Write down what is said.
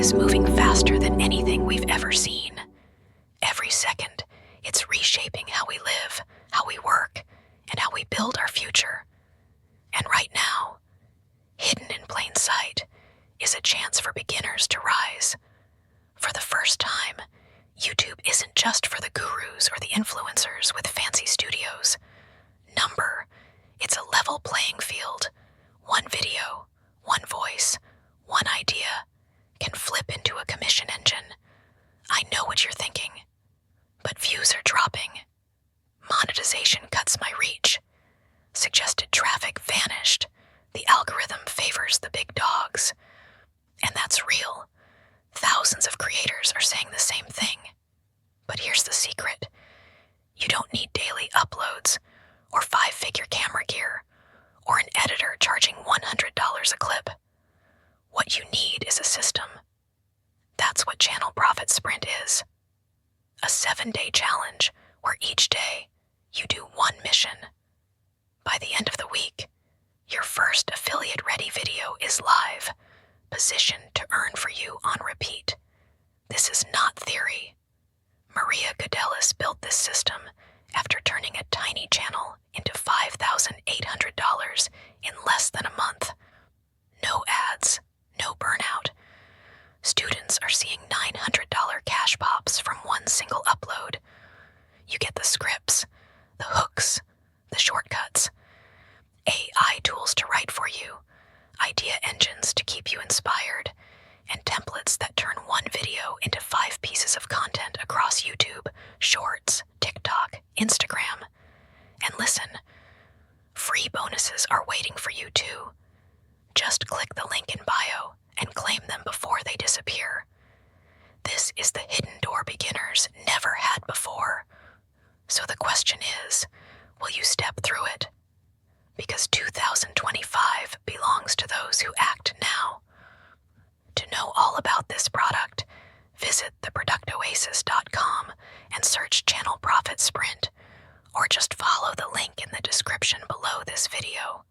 is moving faster than anything we've ever seen. Every second, it's reshaping how we live, how we work, and how we build our future. And right now, hidden in plain sight, is a chance for beginners to rise. For the first time, YouTube isn't just for the gurus or the influencers with fancy studios. It's a level playing field. One video, one voice, one idea can flip into a commission engine. I know what you're thinking, but views are dropping. Monetization cuts my reach. Suggested traffic vanished. The algorithm favors the big dogs. And that's real. Thousands of creators are saying the same thing. But here's the secret. You don't need daily uploads, or 5-figure camera gear, or an editor charging $100 a clip. What you need is a system. That's what Channel Profit Sprint is. A 7-day challenge where each day you do one mission. By the end of the week, your first affiliate-ready video is live, positioned to earn for you on repeat. This is not theory. Maria Gudelis built this system after turning a tiny channel into $5,800 in less than a month. No ads, no burnout. Students are seeing $900 cash pops from one single upload. You get the scripts, the hooks, the shortcuts, AI tools to write for you, idea engines to keep you inspired, and templates that turn one video into 5 pieces of content across YouTube, Shorts, TikTok, Instagram. And listen, free bonuses are waiting for you too. Just click the link in bio and claim them before they disappear. This is the hidden door beginners never had before. So the question is, will you step through it? Because 2025 belongs to those who act now. To know all about this product, visit theproductoasis.com and search Channel Profit Sprint, or just follow the link in the description below this video.